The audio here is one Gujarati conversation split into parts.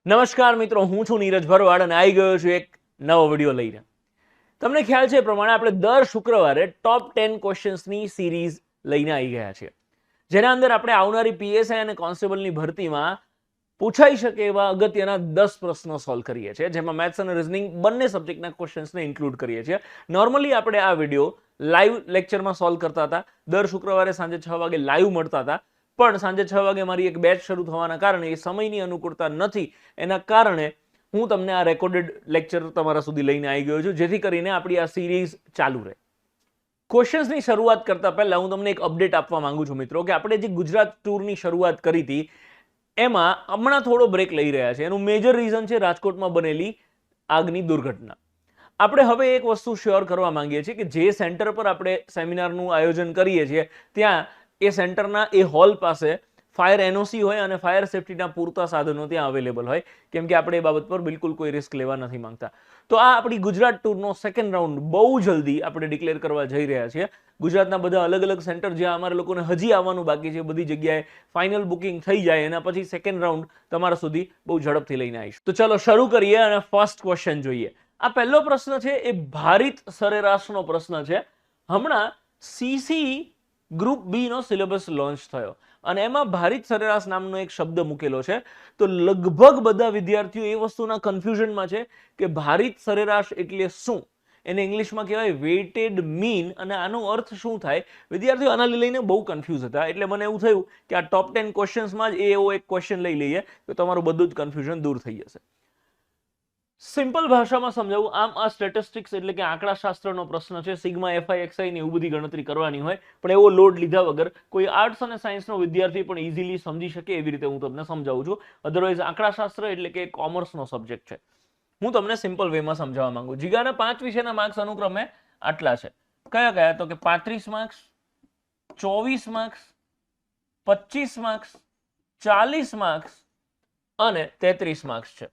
નમસ્કાર મિત્રો, હું છું નીરજ ભરવાડ અને આવી ગયો છું એક નવો વિડીયો લઈને. તમને ખ્યાલ છે એ પ્રમાણે આપણે દર શુક્રવારે ટોપ 10 ક્વેશ્ચન્સની સિરીઝ લઈને આવી ગયા છીએ, જેના અંદર આપણે આવનારી પીએસઆઈ અને કોન્સ્ટેબલની ભરતીમાં પૂછાઈ શકે એવા અગત્યના 10 પ્રશ્નો સોલ્વ કરીએ છીએ, જેમાં મેથ્સ અને રિઝનિંગ બંને સબ્જેક્ટના ક્વેશ્ચન્સને ઇન્ક્લુડ કરીએ છીએ. નોર્મલી આપણે આ વિડીયો લાઈવ લેક્ચરમાં સોલ્વ કરતા હતા. દર શુક્રવારે સાંજે 6 વાગે લાઈવ મળતા હતા, પણ સાંજે 6 વાગે મારી એક બેચ શરૂ થવાના કારણે એ સમયની અનુકૂળતા નથી. એના કારણે હું તમને આ રેકોર્ડેડ લેક્ચર તમારા સુધી લઈને આવી ગયો છું, જેથી કરીને આપણી આ સિરીઝ ચાલુ રહે. ક્વેશ્ચન્સની શરૂઆત કરતા પહેલા હું તમને એક અપડેટ આપવા માંગુ છું મિત્રો, કે આપણે જે ગુજરાત ટૂરની શરૂઆત કરી હતી એમાં હમણાં થોડો બ્રેક લઈ રહ્યા છે. એનું મેજર રીઝન છે રાજકોટમાં બનેલી આગની દુર્ઘટના. આપણે હવે એક વસ્તુ શ્યોર કરવા માંગીએ છીએ કે જે સેન્ટર પર આપણે સેમિનારનું આયોજન કરીએ છીએ ત્યાં એ સેન્ટરના એ હોલ પાસે ફાયર એનઓસી હોય અને ફાયર સેફટીના પૂરતા સાધનો ત્યાં અવેલેબલ હોય, કેમ કે આપણે એ બાબત પર બિલકુલ કોઈ રિસ્ક લેવા નથી માંગતા. તો આ આપણી ગુજરાત ટૂરનો સેકન્ડ રાઉન્ડ બહુ જલ્દી આપણે ડિક્લેર કરવા જઈ રહ્યા છીએ. ગુજરાતના બધા અલગ અલગ સેન્ટર જ્યાં અમારા લોકોને હજી આવવાનું બાકી છે, બધી જગ્યાએ ફાઇનલ બુકિંગ થઈ જાય એના પછી સેકન્ડ રાઉન્ડ તમારા સુધી બહુ ઝડપથી લઈને આવીશું. તો ચલો શરૂ કરીએ અને ફર્સ્ટ ક્વેશ્ચન જોઈએ. આ પહેલો પ્રશ્ન છે એ ભારિત સરેરાશનો પ્રશ્ન છે. હમણાં સીસી ગ્રુપ બી નો સિલેબસ લોન્ચ થયો અને એમાં ભારિત સરેરાશ નામનો એક શબ્દ મૂકેલો છે. તો લગભગ બધા વિદ્યાર્થીઓ એ વસ્તુના કન્ફ્યુઝનમાં છે કે ભારિત સરેરાશ એટલે શું, એને ઇંગ્લિશમાં કહેવાય વેઇટેડ મીન, અને આનો અર્થ શું થાય. વિદ્યાર્થીઓ આના લઈને બહુ કન્ફ્યુઝ હતા, એટલે મને એવું થયું કે આ ટોપ 10 ક્વેશ્ચન્સમાં જ એવો એક ક્વેશ્ચન લઈ લઈએ તો તમારું બધું જ કન્ફ્યુઝન દૂર થઈ જશે. સિમ્પલ ભાષામાં સમજાવું, આમ આ સ્ટેટિસ્ટિક્સ એટલે કે આંકડાશાસ્ત્રનો પ્રશ્ન છે. સિગ્મા એફઆઈ એક્સઆઈ ની એવું બધી ગણતરી કરવાની હોય, પણ એવો લોડ લીધા વગર કોઈ આર્ટ્સ અને સાયન્સનો વિદ્યાર્થી પણ ઇઝીલી સમજી શકે એવી રીતે હું તમને સમજાવું છું. અધરવાઇઝ આંકડાશાસ્ત્ર એટલે કે કોમર્સનો સબ્જેક્ટ છે. હું તમને સિમ્પલ વેમાં સમજાવવા માંગુ. જીગાના 5 વિષયના માર્ક્સ અનુક્રમે આટલા છે. કયા કયા? તો કે 35 માર્ક્સ, 24 માર્ક્સ, 25 માર્ક્સ, 40 માર્ક્સ અને 33 માર્ક્સ છે,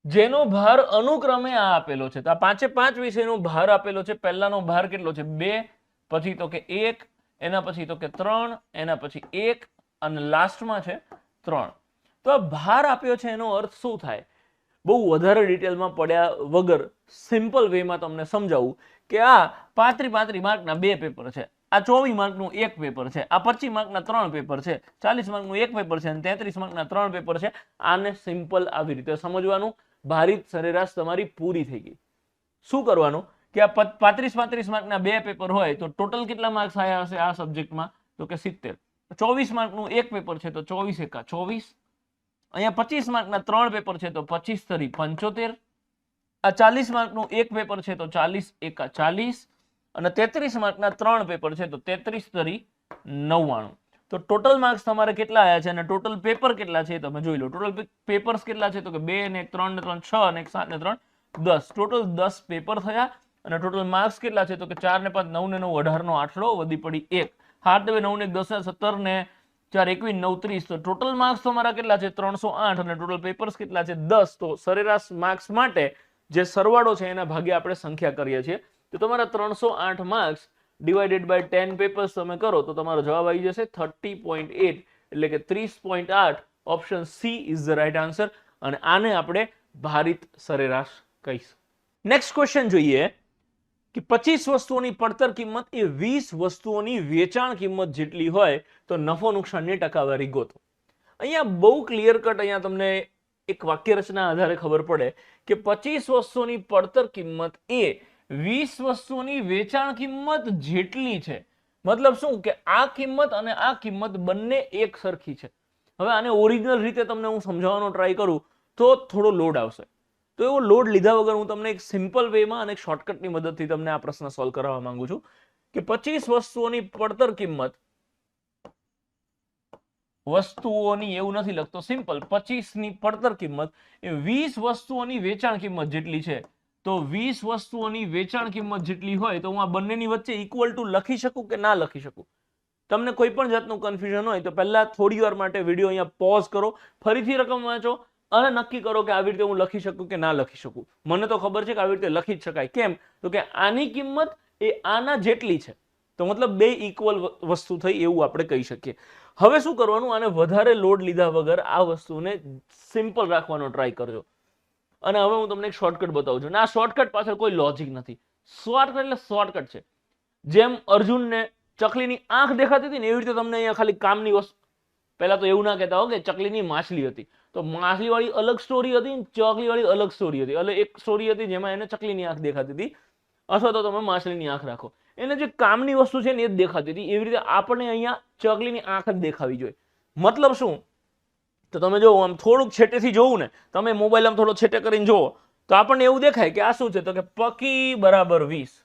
જેનો ભાર અનુક્રમે આ આપેલો છે. તો આ 5 વિષયનો ભાર આપેલો છે. પહેલાનો ભાર કેટલો છે? 2, પછી તો કે 1, એના પછી તો કે 3, એના પછી 1 અને લાસ્ટમાં છે 3. તો આ ભાર આપ્યો છે એનો અર્થ શું થાય? બહુ વધારે ડિટેલમાં પડ્યા વગર સિમ્પલ વેમાં તમને સમજાવું કે આ 35 માર્કના 2 પેપર છે, આ 24 માર્કનું 1 પેપર છે, આ 25 માર્કના 3 પેપર છે, 40 માર્કનું 1 પેપર છે અને 33 માર્કના 3 પેપર છે. આને સિમ્પલ આવી રીતે સમજવાનું. ભારિત સરેરાશ તમારી પૂરી થઈ ગઈ. શું કરવાનું કે આ 35 માર્કના 2 પેપર હોય તો ટોટલ કેટલા માર્ક્સ આવ્યા હશે આ સબ્જેક્ટમાં? તો કે 70. 24 માર્કનું 1 પેપર છે તો 24 એકા 24. અહીંયા 25 માર્કના 3 પેપર છે તો 25 તરી 75. આ 40 માર્કનું 1 પેપર છે તો 40 એકા 40 અને 33 માર્કના 3 પેપર છે તો 33 તરી 99. તો ટોટલ માર્ક્સ તમારે કેટલા આવ્યા છે અને ટોટલ પેપર કેટલા છે તમે જોઈ લો. ટોટલ પેપર્સ કેટલા છે? તો કે 2 ને 1 3 ને 3 6 અને 1 7 ને 3 10. ટોટલ 10 પેપર થયા અને ટોટલ માર્ક્સ કેટલા છે? તો કે 4 ને 5 9 ને 9 18 નો આઠડો વધી પડી 1. 7 ને 9 ને 10 17 ને 4 21 9 30. તો ટોટલ માર્ક્સ તમારા કેટલા છે? 308 અને ટોટલ પેપર્સ કેટલા છે? 10. તો સરેરાશ માર્ક્સ માટે જે સરવાળો છે એના ભાગે આપણે સંખ્યા કરીએ છીએ. તો તમારા 308 માર્ક્સ ડિવાઇડેડ બાય 10 પેપર્સ તમે કરો તો તમારો જવાબ આવી જશે 30.8 એટલે કે 30.8. Option she is the right answer અને આને આપણે ભારિત સરેરાશ કહીશું. નેક્સ્ટ ક્વેશ્ચન જોઈએ કે 25 વસ્તુઓની પડતર કિંમત એ 20 વસ્તુઓની વેચાણ કિંમત જેટલી હોય તો નફો નુકસાનની ટકાવારી ગોતો. અહીંયા બહુ ક્લિયર કટ અહીંયા તમને એક વાક્ય રચના આધારે ખબર પડે કે 25 વસ્તુઓની પડતર કિંમત એ 20 વસ્તુઓની વેચાણ કિંમત જેટલી છે. મતલબ શું કે આ કિંમત અને આ કિંમત બંને એક સરખી છે. હવે આને ઓરિજિનલ રીતે તમને હું સમજાવવાનો ટ્રાય કરું તો થોડો લોડ આવશે. તો એવો લોડ લીધા વગર હું તમને એક સિમ્પલ વેમાં અને એક શોર્ટકટની મદદથી તમને આ પ્રશ્ન સોલ્વ કરાવવા માંગુ છું કે 25 વસ્તુઓની પડતર કિંમત, વસ્તુઓની એવું નથી લખતો, સિમ્પલ 25 ની પડતર કિંમત એ 20 વસ્તુઓની વેચાણ કિંમત જેટલી છે. તો 20 વસ્તુઓની વેચાણ કિંમત જેટલી હોય તો હું આ બંનેની વચ્ચે ઇક્વલ ટુ લખી શકું કે ના લખી શકું? તમને કોઈ પણ જાતનું કન્ફ્યુઝન હોય તો પહેલા થોડી વાર માટે વિડીયો અહીંયા પોઝ કરો, ફરીથી રકમ વાંચો અને નક્કી કરો કે આવી રીતે હું લખી શકું કે ના લખી શકું. મને તો ખબર છે કે આવી રીતે લખી જ શકાય. કેમ? તો કે આની કિંમત એ આના જેટલી છે તો મતલબ બે ઇક્વલ વસ્તુ થઈ એવું આપણે કહી શકીએ. હવે શું કરવાનું, આને વધારે લોડ લીધા વગર આ વસ્તુને સિમ્પલ રાખવાનો ટ્રાય કરજો. અને હવે હું તમને એક શોર્ટકટ બતાવું છું. આ શોર્ટકટ પાછળ કોઈ લોજિક નથી. શોર્ટકટ એટલે શોર્ટકટ છે. જેમ અર્જુનને ચકલીની આંખ દેખાતી હતી ને એવી રીતે તમને અહીંયા ખાલી કામની વસ્તુ, પહેલા તો એવું ના કહેતા હો કે ચકલીની માછલી હતી, તો માછલી વાળી અલગ સ્ટોરી હતી, ચકલી વાળી અલગ સ્ટોરી હતી. એટલે એક સ્ટોરી હતી જેમાં એને ચકલીની આંખ દેખાતી હતી, અથવા તો તમે માછલીની આંખ રાખો, એને જે કામની વસ્તુ છે ને એ જ દેખાતી હતી. એવી રીતે આપણને અહીંયા ચકલીની આંખ જ દેખાવી જોઈએ. મતલબ શું, તો તમે જો આમ થોડુંક છેટેથી જોવું ને, તમે મોબાઈલ આમ થોડો છેટે કરીને જોવો તો આપણને એવું દેખાય કે આ શું છે, તો કે પકી બરાબર 20.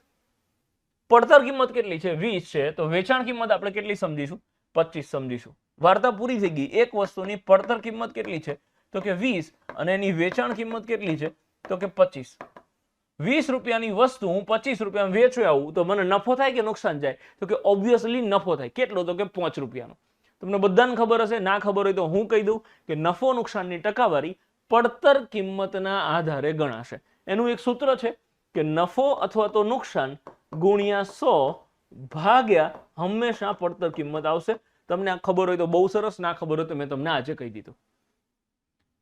પડતર કિંમત કેટલી છે? 20 છે. તો વેચાણ કિંમત આપણે કેટલી સમજીશું? 25 સમજીશું. વાર્તા પૂરી થઈ ગઈ. એક વસ્તુની પડતર કિંમત કેટલી છે? તો કે 20, અને એની વેચાણ કિંમત કેટલી છે? તો કે 25. 20 રૂપિયાની વસ્તુ હું 25 રૂપિયામાં વેચવા આવું તો મને નફો થાય કે નુકસાન જાય? તો કે ઓબ્વિયસલી નફો થાય. કેટલો? તો કે 5 રૂપિયાનો. તમને બધાને ખબર હશે, ના ખબર હોય તો હું કહી દઉં કે નફો નુકસાનની ટકાવારી પડતર કિંમતના આધારે ગણાશે. એનું એક સૂત્ર છે કે નફો અથવા તો નુકસાન ગુણ્યા 100 ભાગ્યા હંમેશા પડતર કિંમત આવશે. તમને આ ખબર હોય તો બહુ સરસ, ના ખબર હોય તો મેં તમને આજે કહી દીધું.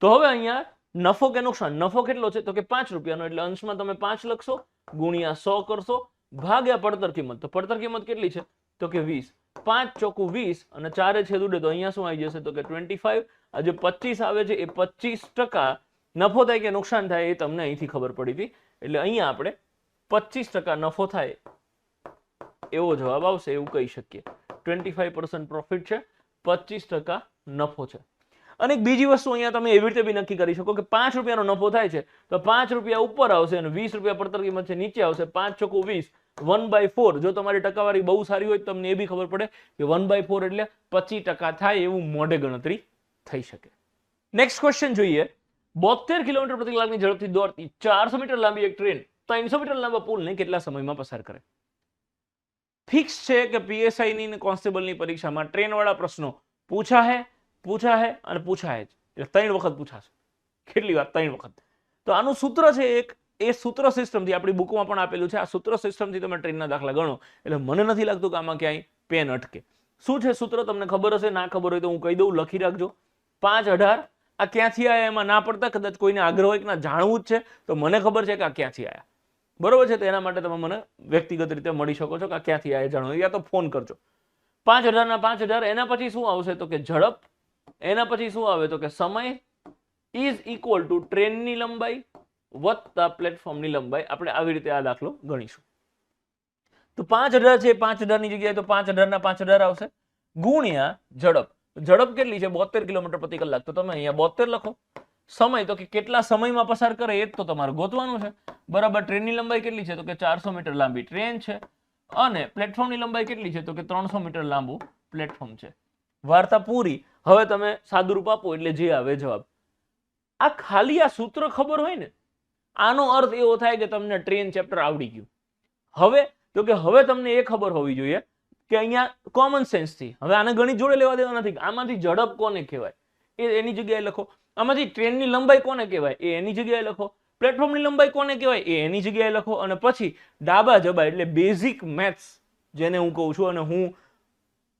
તો હવે અહીંયા નફો કે નુકસાન, નફો કેટલો છે? તો કે 5 રૂપિયાનો, એટલે અંશમાં તમે 5 લખશો, ગુણ્યા 100 કરશો, ભાગ્યા પડતર કિંમત. તો પડતર કિંમત કેટલી છે? તો કે 20. 5 ચોકુ 20 અને 4 છેદ ઉડે તો અહીંયા શું આવી જશે? તો કે 25. આ જે 25 આવે છે એ 25% નફો થાય કે નુકસાન થાય એ તમને અહીંથી ખબર પડી હતી. એટલે અહીંયા આપણે 25% નફો થાય એવો જવાબ આવશે એવું કહી શકીએ. 25% પ્રોફિટ છે, 25% નફો છે. અને એક બીજી વસ્તુ અહીંયા તમે એવી રીતે બી નક્કી કરી શકો કે 5 રૂપિયાનો નફો થાય છે તો 5 રૂપિયા ઉપર આવશે અને 20 રૂપિયા પડતર કિંમત છે નીચે આવશે. 5 ચોકુ 20, 1/4. જો તમારી ટકાવારી બહુ સારી હોય તો તમને એ બી ખબર પડે કે 1/4 એટલે 25% થાય એવું મોઢે ગણતરી થઈ શકે. નેક્સ્ટ ક્વેશ્ચન જોઈએ. 72 કિલોમીટર પ્રતિ કલાકની ઝડપથી દોડતી 400 મીટર લાંબી એક ટ્રેન 300 મીટર લાંબા પુલને કેટલા સમયમાં પસાર કરે? ફિક્સ છે કે પીએસઆઈ ની અને કોન્સ્ટેબલની પરીક્ષામાં ટ્રેન વાળા પ્રશ્નો પૂછાય અને પૂછાય જ, એટલે 3 વખત પૂછાશે. કેટલી વાર? 3 વખત. તો આનું સૂત્ર છે એક, એ સૂત્ર સિસ્ટમથી આપણી બુકમાં પણ આપેલું છે. આ સૂત્ર સિસ્ટમથી તમે ટ્રેનના દાખલા ગણો એટલે મને નથી લાગતું કે આમાં ક્યાંય પેન અટકે. શું છે સૂત્ર? તમને ખબર હશે, ના ખબર હોય તો હું કહી દઉં, લખી રાખજો. 5/18. આ ક્યાંથી આયા એમાં ના પડતા, કદાચ કોઈને આગ્રહ હોય કે ના જાણવું જ છે તો મને ખબર છે કે આ ક્યાંથી આયા. બરોબર છે? તો એના માટે તમે મને વ્યક્તિગત રીતે મળી શકો છો કે આ ક્યાંથી આયા જાણો, યા તો ફોન કરજો. 5,000 ના 5,000. એના પછી શું આવશે? તો કે ઝડપ. એના પછી શું આવે? તો કે સમય ઇઝ ઇક્વલ ટુ ટ્રેનની લંબાઈ વત્તા પ્લેટફોર્મની લંબાઈ. આપણે આવી રીતે આ દાખલો ગણીશું. તો 5,000 છે, 5,000 ની જગ્યાએ તો 5,000 ના 5,000 આવશે, ગુણ્યા ઝડપ. ઝડપ કેટલી છે? 72 કિલોમીટર પ્રતિ કલાક. તો તમે અહીંયા 72 લખો. સમય તો કે કેટલા સમયમાં પસાર કરે એ જ તો તમારે ગોતવાનું છે. બરાબર. ટ્રેનની લંબાઈ કેટલી છે? તો કે 400 મીટર લાંબી ટ્રેન છે. અને પ્લેટફોર્મની લંબાઈ કેટલી છે? તો કે 300 મીટર લાંબુ પ્લેટફોર્મ છે. વાર્તા પૂરી. હવે તમે સાદુરૂપ આપો એટલે જે આવે જવાબ. આ ખાલી આ સૂત્ર ખબર હોય ને, આનો અર્થ એવો થાય કે તમને ટ્રેન ચેપ્ટર આવડી ગયું. હવે તો કે હવે તમને એ ખબર હોવી જોઈએ કે અહીંયા કોમન સેન્સથી, હવે આને ગણિત જોડે લેવા દેવા નથી, આમાંથી ઝડપ કોને કહેવાય એ એની જગ્યાએ લખો. આમાંથી ટ્રેનની લંબાઈ કોને કહેવાય એ એની જગ્યાએ લખો. પ્લેટફોર્મની લંબાઈ કોને કહેવાય એ એની જગ્યાએ લખો. અને પછી ડાબા જબા એટલે બેઝિક મેથ્સ જેને હું કહું છું, અને હું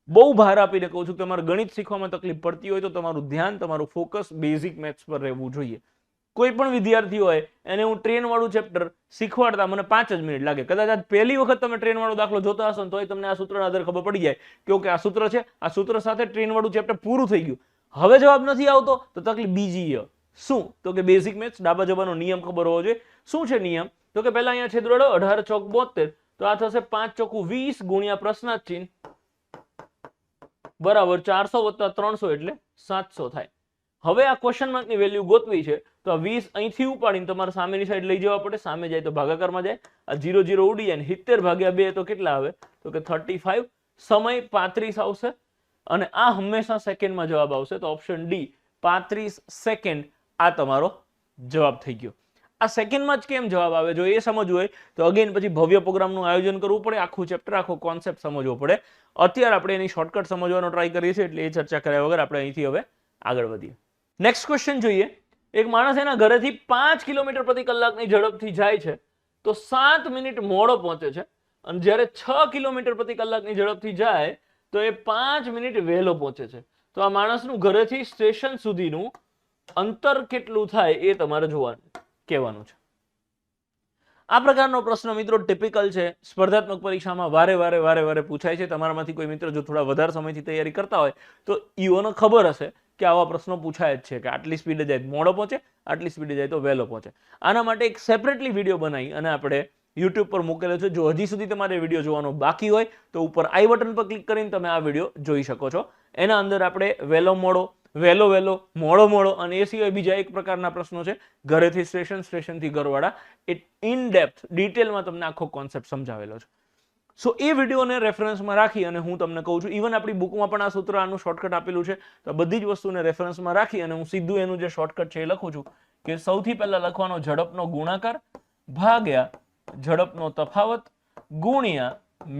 બહુ ભાર આપીને કહું છું કે તમારે ગણિત શીખવામાં તકલીફ પડતી હોય તો તમારું ધ્યાન, તમારું ફોકસ બેઝિક મેથ્સ પર રહેવું જોઈએ. કોઈ પણ વિદ્યાર્થી હોય એને હું ટ્રેન વાળું ચેપ્ટર શીખવાડતા મને 5 જ મિનિટ લાગે. કદાચ આજ પહેલી વખત તમે ટ્રેન વાળો દાખલો જોતા હશો ને તોય તમને આ સૂત્રના આધારે ખબર પડી જાય કે ઓકે આ સૂત્ર છે, આ સૂત્ર સાથે ટ્રેન વાળું ચેપ્ટર પૂરું થઈ ગયું. હવે જવાબ નથી આવતો તો તકલીફ બીજી શું? તો કે બેઝિક મેથ્સ ડાબા જબાનો નિયમ ખબર હોવો જોઈએ. શું છે નિયમ? તો કે પહેલા અહીંયા છેદ ઉડાડો. 18 ચોક 72, તો આ થશે 5 ચોકુ 20 ગુણ્યા પ્રશ્નાર્થ ચિહ્ન બરાબર 400 વત્તા 300 એટલે 700 થાય. હવે આ ક્વેશ્ચન માર્કની વેલ્યુ ગોતવી છે તો આ 20 અહીંથી ઉપાડીને તમારે સામેની સાઈડ લઈ જવા પડે. સામે જાય તો ભાગાકારમાં જાય, આ 0 0 ઉડી જાય. 70 ભાગ્યા 2 તો કેટલા આવે? તો કે 35. સમય 35 આવશે અને આ હંમેશા સેકન્ડમાં જવાબ આવશે. તો ઓપ્શન ડી 35 સેકન્ડ આ તમારો જવાબ થઈ ગયો. આ સેકન્ડમાં જ કેમ જવાબ આવે જો એ સમજવું હોય તો અગેન પછી ભવ્ય પ્રોગ્રામનું આયોજન કરવું પડે, આખું ચેપ્ટર આખો કોન્સેપ્ટ સમજવો પડે. અત્યારે આપણે એની શોર્ટકટ સમજવાનો ટ્રાય કરીએ છીએ એટલે એ ચર્ચા કર્યા વગર આપણે અહીંથી હવે આગળ વધીએ. નેક્સ્ટ ક્વેશ્ચન જોઈએ. એક માણસ એના ઘરેથી 5 કિલોમીટર પ્રતિ કલાકની ઝડપથી જાય છે તો 7 મિનિટ મોડો પહોંચે છે અને જ્યારે 6 કિલોમીટર પ્રતિ કલાકની ઝડપથી જાય તો એ 5 મિનિટ વહેલો પહોંચે છે. તો આ માણસનું ઘરેથી સ્ટેશન સુધીનું અંતર કેટલું થાય એ તમારે કહેવાનું છે. આ પ્રકારનો પ્રશ્ન મિત્રો ટિપિકલ છે, સ્પર્ધાત્મક પરીક્ષામાં વારે પૂછાય છે. તમારામાંથી કોઈ મિત્ર જો થોડા વધારે સમયથી તૈયારી કરતા હોય તો ઈઓને ખબર હશે કે આવા પ્રશ્નો પૂછાય જ છે કે આટલી સ્પીડે જાય તો મોડો પહોંચે, આટલી સ્પીડે જાય તો વહેલો પહોંચે. આના માટે એક સેપરેટલી વિડીયો બનાવી અને આપણે યુટ્યુબ પર મૂકેલો છે. જો હજી સુધી તમારે વિડીયો જોવાનો બાકી હોય તો ઉપર આઈ બટન પર ક્લિક કરીને તમે આ વિડીયો જોઈ શકો છો. એના અંદર આપણે વહેલો મોડો, મોડો અને એ સિવાય બીજા એક પ્રકારના પ્રશ્નો છે, ઘરેથી સ્ટેશન, સ્ટેશનથી ઘરવાળા. એ ઇન ડેપ્થ ડિટેલમાં તમને આખો કોન્સેપ્ટ સમજાવેલો છે. સો એ વિડીયોને રેફરન્સમાં રાખી અને હું તમને કહું છું, ઇવન આપણી બુકમાં પણ આ સૂત્ર આનું શોર્ટકટ આપેલું છે. તો બધી જ વસ્તુને રેફરન્સમાં રાખી અને હું સીધું એનું જે શોર્ટકટ છે એ લખું છું કે સૌથી પહેલા લખવાનો ઝડપનો ગુણાકાર ભાગ્યા ઝડપનો તફાવત ગુણ્યા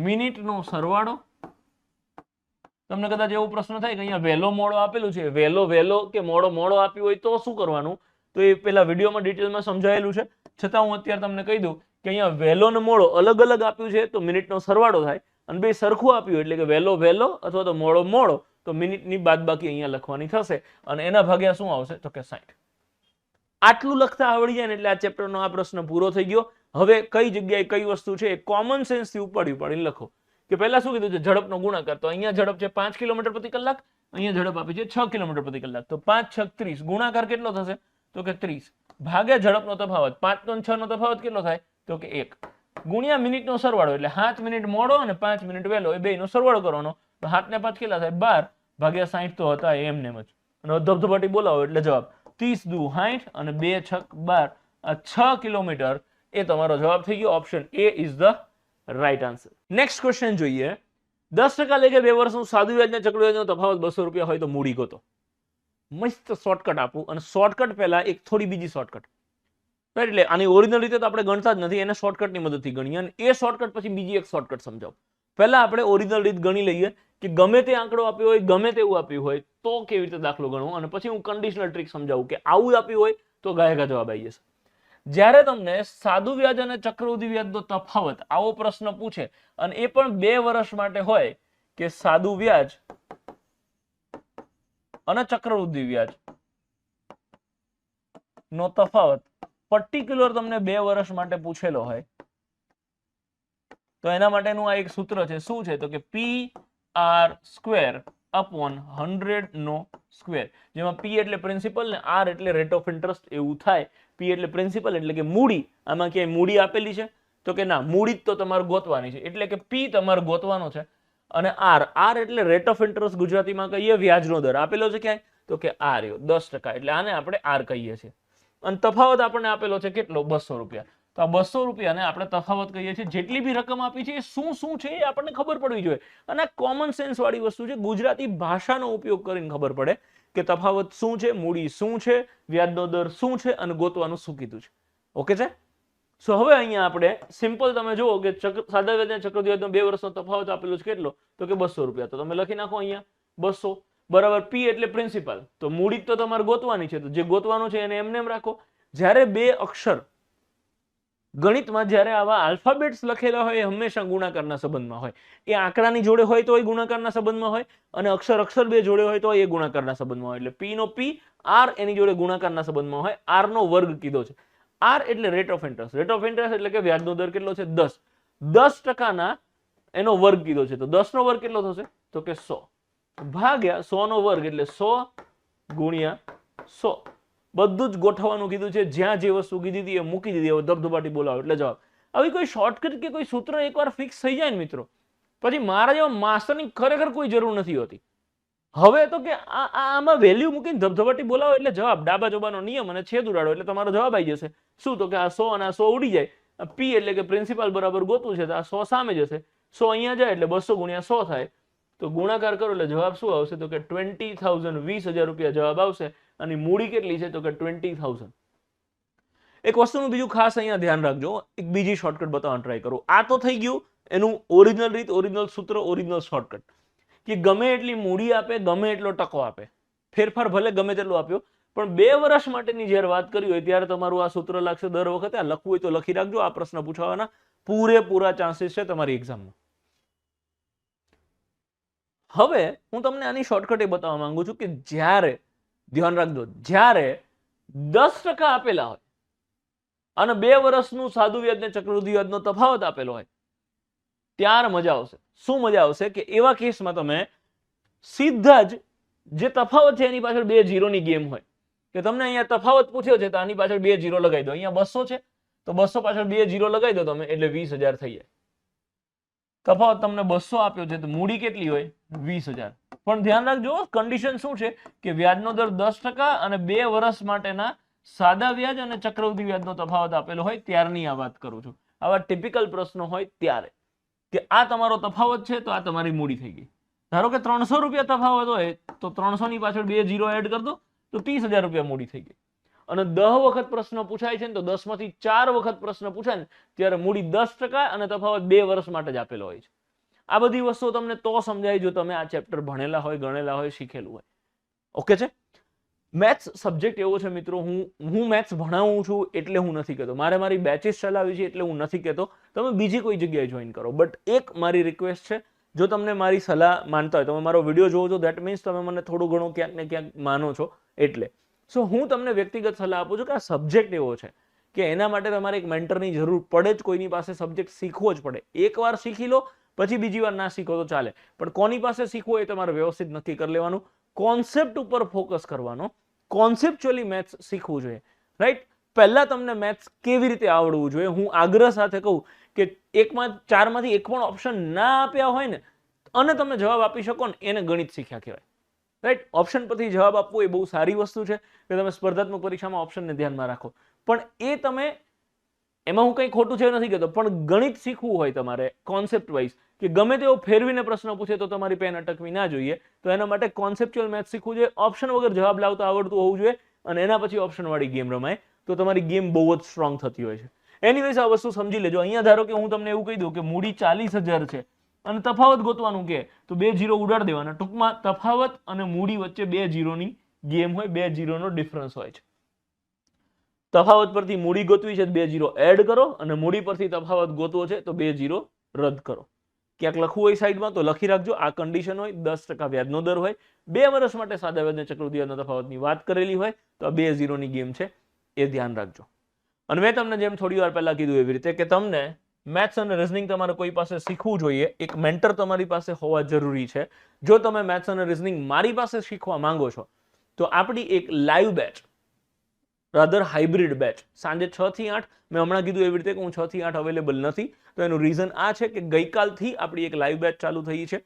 મિનિટનો સરવાળો. તમને કદાચ એવો પ્રશ્ન થાય કે અહીંયા વહેલો મોડો આપેલું છે, વહેલો કે મોડો આપ્યું હોય તો શું કરવાનું, તો એ પેલા વિડીયોમાં ડિટેલમાં સમજાયેલું છે. છતાં હું અત્યારે તમને કહી દઉં કે અહીંયા વહેલો ને મોડો અલગ અલગ આપ્યું છે તો મિનિટનો સરવાળો થાય, અને બે સરખું આપ્યું એટલે કે વહેલો અથવા તો મોડો તો મિનિટની બાદબાકી અહીંયા લખવાની થશે અને એના ભાગ્યા શું આવશે તો કે 60. આટલું લખતા આવડી જાય ને એટલે આ ચેપ્ટરનો આ પ્રશ્ન પૂરો થઈ ગયો. હવે કઈ જગ્યાએ કઈ વસ્તુ છે એ કોમન સેન્સ થી ઉપાડીને લખો કે પહેલા શું કીધું છે ઝડપનો ગુણાકાર. તો અહીંયા ઝડપ છે 5 કિલોમીટર પ્રતિ કલાક, અહીંયા ઝડપ આપી છે 6 કિલોમીટર પ્રતિ કલાક. તો 5 6 30 ગુણાકાર કેટલો થશે તો કે 30 ભાગ્યા ઝડપનો તફાવત 5 નો 6 નો તફાવત કેટલો થાય તો કે 1 ગુણ્યા મિનિટનો સરવાળો એટલે 7 મિનિટ મોડો અને 5 મિનિટ વહેલો, એ બેયનો સરવાળો કરવાનો. તો 7 ને 5 કેટલા થાય 12 ભાગ્યા 60 તો હતા એમને જ. અને ધબધબાટી બોલાવો એટલે જવાબ 30 દુ 60 અને 2 6 12 આ 6 કિલોમીટર એ તમારો જવાબ થઈ ગયો. Option A is the right answer. Next question જોઈએ. 10% લેખે 2 વર્ષનું સાદું વ્યાજ અને ચક્રવ્યાજનો તફાવત 200 રૂપિયા હોય તો મૂડી ગોતો. મસ્ત શોર્ટકટ આપું અને શોર્ટકટ પહેલા એક થોડી બીજી શોર્ટકટ, એટલે આની ઓરિજિનલ રીતે તો આપણે ગણતા જ નથી, એને શોર્ટકટની મદદથી ગણીએ અને એ શોર્ટકટ પછી બીજી એક શોર્ટકટ સમજાવું. પહેલા આપણે ઓરિજિનલ રીત ગણી લઈએ કે ગમે તે આંકડો આપ્યો હોય, ગમે તેવું આપ્યું હોય તો કેવી રીતે દાખલો ગણવો, અને પછી હું કન્ડિશનલ ટ્રીક સમજાવું કે આવું આપ્યું હોય તો ગાયકા જવાબ આવી જશે. જ્યારે તમને સાદું વ્યાજ અને ચક્રવૃદ્ધિ વ્યાજનો તફાવત આવો પ્રશ્ન પૂછે અને એ પણ 2 વર્ષ માટે હોય કે સાદું વ્યાજ અને ચક્રવૃદ્ધિ વ્યાજ નો તફાવત પર્ટિક્યુલર તમને 2 વર્ષ માટે પૂછેલો હોય તો એના માટેનું આ એક સૂત્ર છે. શું છે તો કે PR² upon 100 નો સ્ક્વેર, જેમાં P એટલે પ્રિન્સિપલ ને R એટલે રેટ ઓફ ઇન્ટરેસ્ટ એવું થાય. P એટલે પ્રિન્સિપલ એટલે કે મૂડી. આમાં ક્યાંય મૂડી આપેલી છે તો કે ના, મૂડી જ તો તમારે ગોતવાની છે, એટલે કે P તમારે ગોતવાનો છે. અને R એટલે રેટ ઓફ ઇન્ટરેસ્ટ ગુજરાતીમાં કહીએ વ્યાજનો દર, આપેલો છે ક્યાંય તો કે R 10%, એટલે આને આપણે R કહીએ છીએ. અને તફાવત આપણને આપેલો છે કેટલો 200 રૂપિયા. તો આ 200 રૂપિયાને આપણે તફાવત કહીએ છીએ. જેટલી બી રકમ આપી છે એ શું છે એ આપણને ખબર પડવી જોઈએ, અને આ કોમન સેન્સ વાળી વસ્તુ છે. ગુજરાતી ભાષાનો ઉપયોગ કરીને ખબર પડે કે તફાવત શું છે, મૂડી શું છે, વ્યાજનો દર શું છે અને ગોતવાનું શું કીધું છે. ઓકે છે. સો હવે અહીંયા આપણે સિમ્પલ તમે જુઓ કે સાદા વ્યાજ અને ચક્રવૃદ્ધિ વ્યાજનો 2 વર્ષનો તફાવત આપેલો છે કેટલો તો કે 200 રૂપિયા. તો તમે લખી નાખો અહીંયા 200 બરાબર P એટલે પ્રિન્સિપલ, તો મૂડી તો તમારે ગોતવાની છે, તો જે ગોતવાનું છે એને એમને એમ રાખો. જ્યારે 2 અક્ષર ગણિતમાં જ્યારે આવા આલ્ફાબેટ્સ લખેલા હોય એ હંમેશા ગુણાકારના સંબંધમાં હોય. એ આંકડાની જોડે હોય તો એ ગુણાકારના સંબંધમાં હોય, અને અક્ષર બે જોડે હોય તો એ ગુણાકારના સંબંધમાં હોય. એટલે P નો P, R એની જોડે ગુણાકારના સંબંધમાં હોય. R નો વર્ગ કીધો છે. R એટલે rate of interest. Rate of interest એટલે કે વ્યાજનો દર કેટલો છે 10. 10% એનો વર્ગ કીધો છે, તો 10 નો વર્ગ કેટલો થશે તો કે 100 ભાગ્યા 100 નો વર્ગ એટલે 100 ગુણ્યા 100. બધું જ ગોઠવવાનું કીધું છે. જ્યાં જે વસ્તુ કીધી હતી એ મૂકી દીધી. હવે ધબધબાટી બોલાવો એટલે જવાબ. આવી કોઈ શોર્ટકટ કે કોઈ સૂત્ર એકવાર ફિક્સ થઈ જાય ને મિત્રો, પછી મારા જેવા માસ્ટરની ખરેખર કોઈ જરૂર નથી હોતી. હવે તો કે આમાં વેલ્યુ મૂકીને ધબધબાટી બોલાવો એટલે જવાબ. ડાબા જોબાનો નિયમ અને છેદ ઉડાડો એટલે તમારો જવાબ આવી જશે. શું તો કે આ 100 અને આ 100 ઉડી જાય. P એટલે કે પ્રિન્સિપાલ બરાબર ગોતવું છે, તો આ 100 સામે જશે. 100 અહીંયા જાય એટલે 200 ગુણ્યા 100 થાય. તો ગુણાકાર કરો એટલે જવાબ શું આવશે તો કે 20,000, 20,000 રૂપિયા જવાબ આવશે. અને મૂડી કેટલી છે તો કે 20,000. એક વસ્તુનું બીજું ખાસ અહીંયા ધ્યાન રાખજો, એક બીજી શોર્ટકટ બતાવવાનું ટ્રાય કરું. આ તો થઈ ગયું એનું ઓરિજિનલ રીત, ઓરિજિનલ સૂત્ર, ઓરિજિનલ શોર્ટકટ કે ગમે એટલી મૂડી આપે, ગમે એટલો ટકો આપે, ફેરફાર ભલે ગમે તેટલો આપ્યો, પણ 2 વર્ષ માટેની જ્યારે વાત કરી હોય ત્યારે તમારું આ સૂત્ર લાગશે દર વખતે. આ લખવું હોય તો લખી રાખજો, આ પ્રશ્ન પૂછવાના પૂરેપૂરા ચાન્સીસ છે તમારી એક્ઝામમાં. હવે હું તમને આની શોર્ટકટ એ બતાવવા માંગુ છું કે જ્યારે, ધ્યાન રાખજો, જ્યારે 10% આપેલા હોય અને 2 વર્ષનું સાદું વ્યાજ ને ચક્રવૃદ્ધિ વ્યાજનો તફાવત આપેલો હોય, ત્યારે મજા આવશે. શું મજા આવશે કે એવા કેસમાં તમે સીધા જ જે તફાવત છે એની પાછળ 2 ઝીરોની ગેમ હોય કે તમને અહીંયા તફાવત પૂછ્યો છે તો આની પાછળ 2 ઝીરો લગાવી દો. અહીંયા 200 છે તો 200 પાછળ 2 ઝીરો લગાવી દો તમે, એટલે 20,000 થઈ જાય. તફાવત તમને 200 આપ્યો છે તો મૂડી કેટલી હોય? 20,000. પણ ધ્યાન રાખજો, કન્ડિશન શું છે કે વ્યાજનો દર 10% અને 2 વર્ષ માટેના સાદા વ્યાજ અને ચક્રવૃદ્ધિ વ્યાજનો તફાવત આપેલો હોય ત્યારની આ વાત કરું છું. આવા ટિપિકલ પ્રશ્નો હોય ત્યારે કે આ તમારો તફાવત છે તો આ તમારી મૂડી થઈ ગઈ. ધારો કે 300 રૂપિયા તફાવત હોય તો 300 ની પાછળ 2 ઝીરો એડ કરી દો તો 30,000 રૂપિયા મૂડી થઈ ગઈ. અને 10 વખત પ્રશ્ન પૂછાય છે ને તો 10 માંથી 4 વખત પ્રશ્ન પૂછાય ને ત્યારે મૂડી 10% અને તફાવત 2 વર્ષ માટે જ આપેલો હોય છે. આ બધી વસ્તુઓ તમને તો સમજાય જો તમે આ ચેપ્ટર ભણેલા હોય, ગણેલા હોય, શીખેલું હોય. ઓકે છે? મેથ્સ સબ્જેક્ટ એવો છે મિત્રો, હું મેથ્સ ભણાવું છું એટલે હું નથી કહેતો, મારી બેચીસ ચલાવી છે એટલે હું નથી કહેતો તમે બીજી કોઈ જગ્યાએ જોઈન કરો. બટ એક મારી રિક્વેસ્ટ છે, જો તમને મારી સલાહ માનતા હોય, તમે મારો વિડીયો જોવો છો દેટ મીન્સ તમે મને થોડું ઘણું ક્યાંક ને ક્યાંક માનો છો. એટલે હું તમને વ્યક્તિગત સલાહ આપું છું કે આ સબ્જેક્ટ એવો છે કે એના માટે તમારે એક મેન્ટરની જરૂર પડે જ. કોઈની પાસે સબ્જેક્ટ શીખવો જ પડે. એકવાર શીખી લો પછી બીજી વાર ના શીખો તો ચાલે, પણ કોની પાસે શીખવો એ તમારે વ્યવસ્થિત નક્કી કરી લેવાનું. કોન્સેપ્ટ ઉપર ફોકસ કરવાનો, કોન્સેપ્ચ્યુઅલી મેથ્સ શીખવું જોઈએ. રાઈટ? પહેલા તમને મેથ્સ કેવી રીતે આવડવું જોઈએ, હું આગ્રહ સાથે કહું કે 4 માંથી એક પણ ઓપ્શન ના આપ્યા હોય ને અને તમે જવાબ આપી શકો ને એને ગણિત શીખ્યા કહેવાય. રાઈટ? ઓપ્શન પરથી જવાબ આપવો એ બહુ સારી વસ્તુ છે કે તમે સ્પર્ધાત્મક પરીક્ષામાં ઓપ્શનને ધ્યાનમાં રાખો, પણ એ તમે એમાં હું કંઈ ખોટું છે નથી કહેતો, પણ ગણિત શીખવું હોય તમારે કોન્સેપ્ટ વાઇઝ કે ગમે તેવો ફેરવીને પ્રશ્ન પૂછે તો તમારી પેન અટકવી ના જોઈએ, તો એના માટે કોન્સેપ્ચ્યુઅલ મેથ્સ શીખવું જોઈએ. ઓપ્શન વગર જવાબ લાવતા આવડતું હોવું જોઈએ અને એના પછી ઓપ્શન વાળી ગેમ રમાય તો તમારી ગેમ બહુ જ સ્ટ્રોંગ થતી હોય છે. એનીવેઝ આ વસ્તુ સમજી લેજો. અહીંયા ધારો કે હું તમને એવું કહી દઉં કે મૂડી 40,000 છે અને તફાવત ગોતવાનું કે તો 2 ઝીરો ઉડાડી દેવાના. ટૂંકમાં તફાવત અને મૂડી વચ્ચે 2 ઝીરોની ગેમ હોય, 2 ઝીરોનો ડિફરન્સ હોય છે. તફાવત પરથી મૂડી ગોતવી છે 2 ઝીરો એડ કરો અને મૂડી પરથી તફાવત ગોતવો છે તો 2 ઝીરો રદ કરો. ક્યાંક લખવું હોય સાઈડમાં તો લખી રાખજો. આ કન્ડિશન હોય, 10% વ્યાજનો દર હોય, 2 વર્ષ માટે સાદા વ્યાજ અને ચક્રવૃદ્ધિ વ્યાજના તફાવતની વાત કરેલી હોય તો આ 2 ઝીરોની ગેમ છે, એ ધ્યાન રાખજો. અને મેં તમને જેમ થોડી વાર પહેલા કીધું એવી રીતે કે તમને મેથ્સ અને રીઝનિંગ તમારે કોઈ પાસે શીખવું જોઈએ, એક મેન્ટર તમારી પાસે હોવા જરૂરી છે. જો તમે મેથ્સ અને રીઝનિંગ મારી પાસે શીખવા માંગો છો તો આપણી એક live batch, rather hybrid batch, સાંજે 6 થી 8, મેં હમણાં કીધું એવી રીતે કે હું 6 થી 8 અવેલેબલ નથી, તો એનું રીઝન આ છે કે ગઈકાલથી આપણી એક લાઈવ બેચ ચાલુ થઈ છે.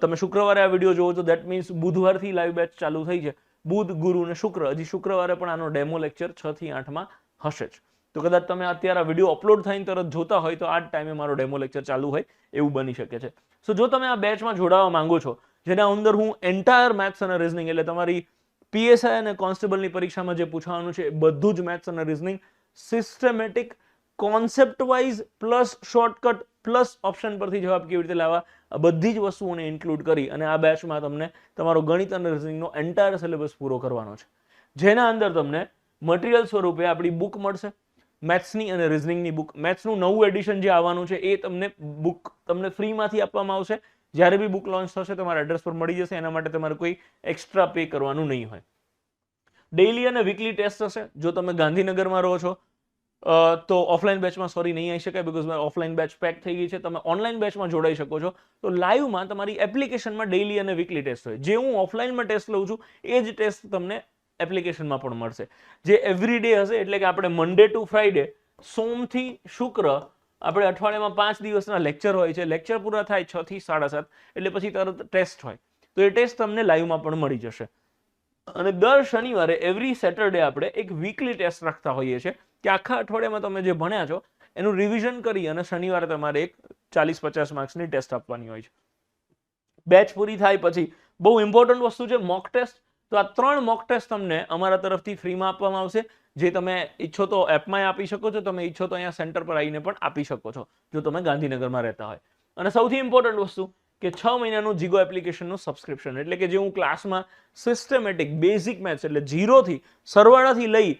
તમે શુક્રવારે આ વિડીયો જોવો છો દેટ મીન્સ બુધવારથી લાઈવ બેચ ચાલુ થઈ છે. બુધ, ગુરુ અને શુક્ર, હજી શુક્રવારે પણ આનો ડેમો લેક્ચર 6 થી 8માં હશે જ. તો કદાચ તમે અત્યારે આ વિડીયો અપલોડ થઈને તરત જોતા હોય તો આ જ ટાઈમે મારો ડેમો લેક્ચર ચાલુ હોય એવું બની શકે છે. સો જો તમે આ બેચમાં જોડાવા માંગો છો, જેના અંદર હું એન્ટાયર મેથ્સ અને રીઝનિંગ એટલે તમારી પીએસઆઈ અને કોન્સ્ટેબલની પરીક્ષામાં જે પૂછવાનું છે બધું જ મેથ્સ અને reasoning systematic, concept wise plus shortcut plus option પરથી જવાબ કેવી રીતે લાવવા, આ બધી જ વસ્તુઓને ઇન્ક્લુડ કરી અને આ બેચમાં તમને તમારો ગણિત અને રીઝનિંગનો એન્ટાયર સિલેબસ પૂરો કરવાનો છે, જેના અંદર તમને મટીરિયલ સ્વરૂપે આપણી બુક મળશે, મેથ્સની અને રીઝનિંગની બુક. મેથ્સનું નવું એડિશન જે આવવાનું છે એ બુક તમને ફ્રીમાંથી આપવામાં આવશે. જ્યારે બી બુક લોન્ચ થશે તમારા એડ્રેસ પર મળી જશે. એના માટે તમારે કોઈ એક્સ્ટ્રા પે કરવાનું નહીં હોય. ડેઇલી અને વીકલી ટેસ્ટ હશે. જો તમે ગાંધીનગરમાં રહો છો તો ઓફલાઈન બેચમાં નહીં આવી શકાય બીકોઝ મારી ઓફલાઈન બેચ પેક થઈ ગઈ છે. તમે ઓનલાઈન બેચમાં જોડાઈ શકો છો. તો લાઈવમાં તમારી એપ્લિકેશનમાં ડેઇલી અને વીકલી ટેસ્ટ હોય. જે હું ઓફલાઈનમાં ટેસ્ટ લઉં છું એ જ ટેસ્ટ તમને એપ્લિકેશનમાં પણ મળશે, જે એવરી ડે હશે. એટલે કે આપણે મંડે ટુ ફ્રાઈડે, સોમથી શુક્ર, આપણે અઠવાડિયામાં 5 દિવસના લેક્ચર હોય છે. લેક્ચર પૂરા થાય 6 થી 7:30 એટલે પછી તરત ટેસ્ટ હોય. તો એ ટેસ્ટ તમને લાઈવમાં પણ મળી જશે. અને દર શનિવારે એવરી સેટરડે આપણે એક વીકલી ટેસ્ટ રાખતા હોઈએ છીએ કે આખા અઠવાડિયામાં તમે જે ભણ્યા છો એનું રિવિઝન કરી અને શનિવારે તમારે એક 40-50 માર્ક્સની ટેસ્ટ આપવાની હોય છે. બેચ પૂરી થાય પછી બહુ ઇમ્પોર્ટન્ટ વસ્તુ છે મોક ટેસ્ટ. તો આ 3 મોક ટેસ્ટ તમને અમારા તરફથી ફ્રીમાં આપવામાં આવશે, જે તમે ઈચ્છો તો એપમાં આપી શકો છો, તમે ઈચ્છો તો અહીંયા સેન્ટર પર આવીને પણ આપી શકો છો જો તમે ગાંધીનગરમાં રહેતા હોય. અને સૌથી ઇમ્પોર્ટન્ટ વસ્તુ કે 6 મહિનાનું જીગો એપ્લિકેશનનું સબસ્ક્રિપ્શન, એટલે કે જે હું ક્લાસમાં સિસ્ટમેટિક બેઝિક મેથ્સ એટલે 0 થી સરવાળાથી લઈ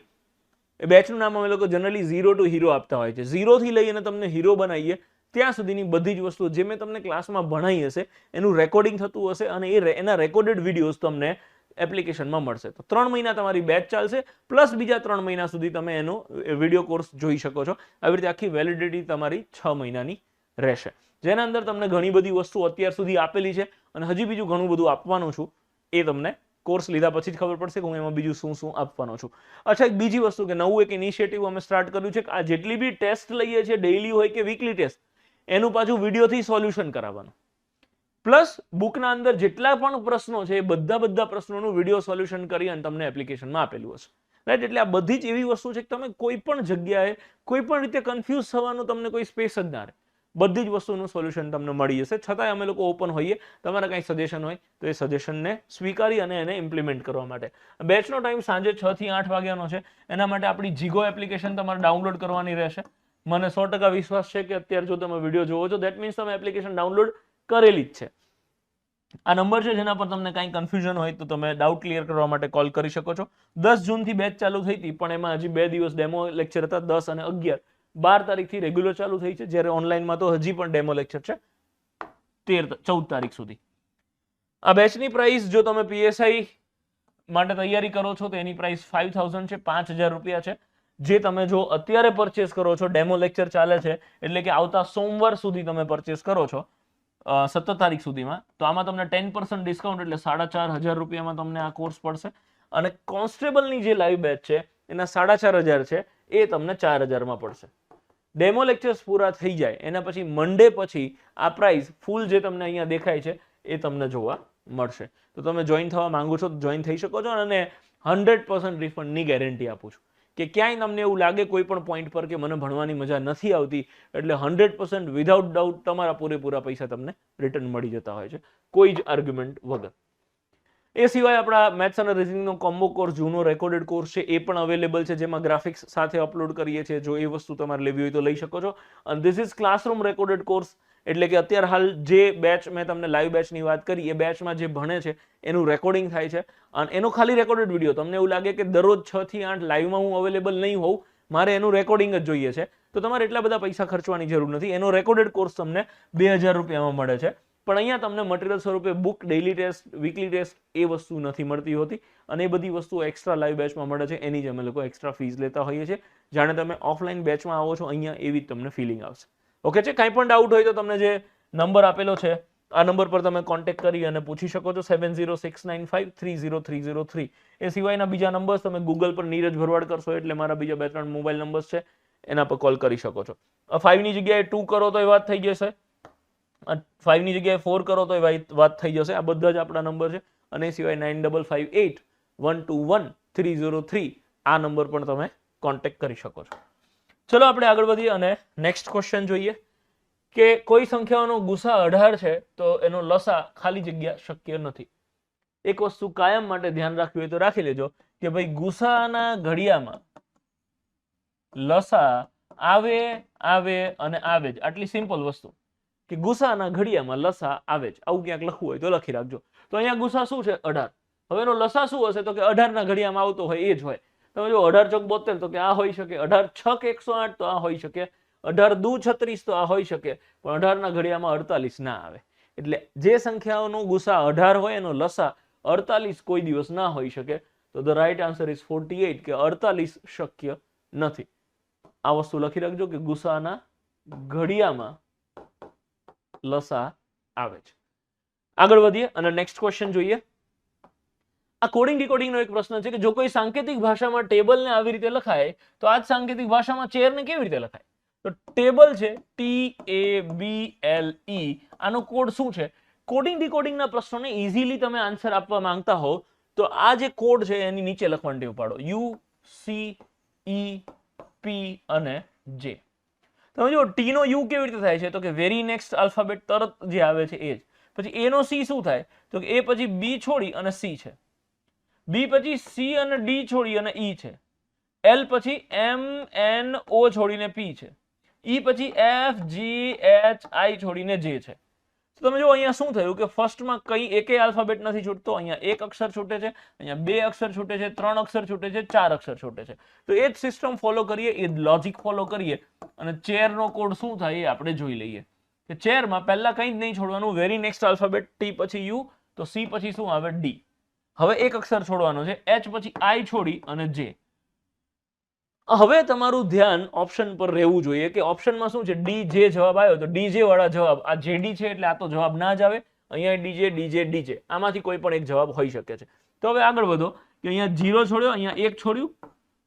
એ બેચનું નામ અમે લોકો જનરલી 0 ટુ હીરો આપતા હોય છે. 0 થી લઈ અને તમને હીરો બનાવીએ ત્યાં સુધીની બધી જ વસ્તુઓ જે મેં તમને ક્લાસમાં ભણાવી હશે એનું રેકોર્ડિંગ થતું હશે અને એના રેકોર્ડેડ વિડીયોઝ તમને એપ્લિકેશનમાં મળશે. તો 3 મહિના તમારી બેચ ચાલશે પ્લસ બીજા 3 મહિના સુધી તમે એનો વિડીયો કોર્સ જોઈ શકો છો. આવી રીતે આખી વેલિડિટી તમારી 6 મહિનાની રહેશે, જેના અંદર તમને ઘણી બધી વસ્તુ અત્યાર સુધી આપેલી છે અને હજી બીજું ઘણું બધું આપવાનું છું. એ તમને કોર્સ લીધા પછી જ ખબર પડશે કે હું એમાં બીજું શું શું આપવાનો છું. અચ્છા, એક બીજી વસ્તુ કે નવું એક ઇનિશિયેટિવ અમે સ્ટાર્ટ કર્યું છે કે આ જેટલી બી ટેસ્ટ લઈએ છીએ, ડેઇલી હોય કે વીકલી ટેસ્ટ, એનું પાછું વિડીયોથી સોલ્યુશન કરાવવાનું. પ્લસ બુકના અંદર જેટલા પણ પ્રશ્નો છે એ બધા પ્રશ્નોનું વિડીયો સોલ્યુશન કરી અને તમને એપ્લિકેશનમાં આપેલું હશે. રાઈટ, એટલે આ બધી જ એવી વસ્તુ છે કે તમે કોઈ પણ જગ્યાએ કોઈ પણ રીતે કન્ફ્યુઝ થવાનું તમને કોઈ સ્પેસ જ ના રહે. બધી જ વસ્તુનું સોલ્યુશન તમને મળી જશે. છતાંય અમે લોકો ઓપન હોઈએ, તમારા કંઈ સજેશન હોય તો એ સજેશનને સ્વીકારી અને એને ઇમ્પ્લિમેન્ટ કરવા માટે. બેચનો ટાઈમ સાંજે 6 થી 8 વાગ્યાનો છે. એના માટે આપણી જીગો એપ્લિકેશન તમારે ડાઉનલોડ કરવાની રહેશે. મને 100% વિશ્વાસ છે કે અત્યારે જો તમે વિડીયો જોવો છો દેટ મીન્સ તમે એપ્લિકેશન ડાઉનલોડ કરેલી જ છે. આ નંબર છે જેના પર તમને કાંઈ કન્ફ્યુઝન હોય તો તમે ડાઉટ ક્લિયર કરવા માટે કોલ કરી શકો છો. 10 જૂનથી બેચ ચાલુ થઈ હતી પણ એમાં હજી 2 દિવસ ડેમો લેક્ચર હતા, 10 અને 11. 12 તારીખથી રેગ્યુલર ચાલુ થઈ છે, જ્યારે ઓનલાઈનમાં તો હજી પણ ડેમો લેક્ચર છે 14 તારીખ સુધી. આ બેચની પ્રાઇસ જો તમે પીએસઆઈ માટે તૈયારી કરો છો તો એની પ્રાઇસ 5000 છે, 5000 રૂપિયા છે. જે તમે જો અત્યારે પરચેસ કરો છો, ડેમો લેક્ચર ચાલે છે એટલે કે આવતા સોમવાર સુધી તમે પરચેસ કરો છો 17 તારીખ સુધીમાં, તો આમાં તમને 10% ડિસ્કાઉન્ટ એટલે 4500 રૂપિયામાં તમને આ કોર્સ પડશે. અને કોન્સ્ટેબલની જે લાઈવ બેચ છે એના 4500 છે, એ તમને 4000માં પડશે. ડેમો લેક્ચર્સ પૂરા થઈ જાય એના પછી મંડે પછી આ પ્રાઇસ ફૂલ જે તમને અહીંયા દેખાય છે એ તમને જોવા મળશે. તો તમે જોઈન થવા માંગો છો તો જોઈન થઈ શકો છો અને 100% રિફંડની ગેરંટી આપું છું કે ક્યાંય તમને એવું લાગે કોઈ પણ પોઈન્ટ પર કે મને ભણવાની મજા નથી આવતી, એટલે 100% વિધાઉટ ડાઉટ તમારા પૂરેપૂરા પૈસા તમને રિટર્ન મળી જતા હોય છે કોઈ જ આર્ગ્યુમેન્ટ વગર. એ સિવાય આપણા મેથ્સ અને રીઝનિંગનો કોમ્બો કોર્સ જૂનો રેકોર્ડેડ કોર્સ છે એ પણ અવેલેબલ છે, જેમાં ગ્રાફિક્સ સાથે અપલોડ કરીએ છીએ. જો એ વસ્તુ તમારે લેવી હોય તો લઈ શકો છો. અને this is classroom recorded course, એટલે કે અત્યારે હાલ જે બેચ મેં તમને લાઈવ બેચની વાત કરી એ બેચમાં જે ભણે છે એનું રેકોર્ડિંગ થાય છે અને એનો ખાલી રેકોર્ડેડ વિડીયો. તમને એવું લાગે કે દરરોજ 6 થી 8 લાઈવમાં હું અવેલેબલ નહીં હોઉં, મારે એનું રેકોર્ડિંગ જ જોઈએ છે, તો તમારે એટલા બધા પૈસા ખર્ચવાની જરૂર નથી. એનો રેકોર્ડેડ કોર્સ તમને 2000 રૂપિયામાં મળે છે. પણ અહીંયા તમને મટીરિયલ સ્વરૂપે book, daily test, weekly test એ વસ્તુ નથી મળતી હોતી અને એ બધી વસ્તુઓ એક્સ્ટ્રા લાઈવ બેચમાં મળે છે. એની જ અમે લોકો એક્સ્ટ્રા ફીસ લેતા હોઈએ છીએ. જાણે તમે ઓફલાઈન બેચમાં આવો છો અહીંયા એવી જ તમને ફિલિંગ આવશે. ઓકે છે. કાંઈ પણ ડાઉટ હોય તો તમને જે નંબર આપેલો છે આ નંબર પર તમે કોન્ટેક્ટ કરી અને પૂછી શકો છો, 7069530303. એ સિવાયના બીજા નંબર્સ તમે ગૂગલ પર નીરજ ભરવાડ કરશો એટલે મારા બીજા 2-3 મોબાઈલ નંબર્સ છે, એના પર કોલ કરી શકો છો. 5 ની જગ્યાએ 2 કરો તો એ વાત થઈ જશે, 5 ની જગ્યાએ 4 કરો તો એ વાત થઈ જશે. આ બધા જ આપણા નંબર છે. અને એ સિવાય 9558121303 આ નંબર પણ તમે કોન્ટેક્ટ કરી શકો છો. ચલો આપણે આગળ વધીએ અને નેક્સ્ટ ક્વેશ્ચન જોઈએ કે કોઈ સંખ્યાઓનો ગુસા 18 છે તો એનો લસા ખાલી જગ્યા શક્ય નથી. એક વસ્તુ કાયમ માટે ધ્યાન રાખવી હોય તો રાખી લેજો કે ભાઈ ગુસાના ઘડિયામાં લસા આવે અને આવે જ. આટલી સિમ્પલ વસ્તુ કે ગુસાના ઘડિયામાં લસા આવે જ. આવું ક્યાંક લખવું હોય તો લખી રાખજો. તો અહીંયા ગુસા શું છે? 18. હવે એનો લસા શું હશે તો કે 18 ના ઘડિયામાં આવતો હોય એ જ હોય. તમે જો 18 ચોક 72 તો કે આ હોઈ શકે, 18 છક 108 તો આ હોઈ શકે, 18 દુ 36 તો આ હોઈ શકે, પણ 18 ના ઘડિયામાં 48 ના આવે. એટલે જે સંખ્યાઓનો ગુસા 18 હોય એનો લસા 48 કોઈ દિવસ ના હોઈ શકે. તો ધ રાઈટ આન્સર ઇઝ 48 કે 48 શક્ય નથી. આ વસ્તુ લખી રાખજો કે ગુસાના ઘડિયામાં લસા આવે છે. આગળ વધીએ અને નેક્સ્ટ ક્વેશ્ચન જોઈએ. આ કોડિંગ ડીકોડિંગનો એક પ્રશ્ન છે કે જો કોઈ સાંકેતિક ભાષામાં ટેબલને આવી રીતે લખાય તો આ જ સાંકેતિક ભાષામાં ચેરને કેવી રીતે લખાય? તો ટેબલ છે TABLE, આનો કોડ શું છે? કોડિંગ ડીકોડિંગના પ્રશ્નોને ઇઝીલી તમે આન્સર આપવા માંગતા હો તો આ જે કોડ છે એની નીચે લખવાની ટેવ પાડો, UCEP અને J. તમે જો ટી નો યુ કેવી રીતે થાય છે તો કે વેરી નેક્સ્ટ આલ્ફાબેટ તરત જે આવે છે એ જ. પછી એ નો સી શું થાય તો કે એ પછી બી છોડી અને સી છે, બી પછી સી અને ડી છોડી અને ઈ છે, એલ પછી એમ એન ઓ છોડીને પી છે, ઈ પછી એફ જી એચ આઈ છોડીને જે છે, તો તમે જો અહીંયા શું થયું કે ફર્સ્ટમાં કઈ એકેય આલ્ફાબેટ નથી છૂટતો, અહીંયા એક અક્ષર છૂટે છે, અહીંયા બે અક્ષર છૂટે છે, ત્રણ અક્ષર છૂટે છે, ચાર અક્ષર છૂટે છે. તો એ જ સિસ્ટમ ફોલો કરીએ, એ લોજિક ફોલો કરીએ અને ચેરનો કોડ શું થાય એ આપણે જોઈ લઈએ. કે ચેરમાં પહેલા કંઈ જ નહીં છોડવાનું, વેરી નેક્સ્ટ આલ્ફાબેટ ટી પછી યુ, તો સી પછી શું આવે ડી. હવે એક અક્ષર છોડવાનો છે, એચ પછી આઈ છોડી અને જે. હવે તમારું ધ્યાન ઓપ્શન પર રહેવું જોઈએ કે ઓપ્શનમાં શું છે, ડી જે જવાબ આવ્યો તો ડીજે વાળા જવાબ, આ જેડી છે એટલે આ તો જવાબ ના જ આવે, અહીંયા ડીજે ડીજે ડીજે, આમાંથી કોઈ પણ એક જવાબ હોઈ શકે છે. તો હવે આગળ વધો કે અહીંયા 0 છોડ્યો, અહીંયા 1 છોડ્યું,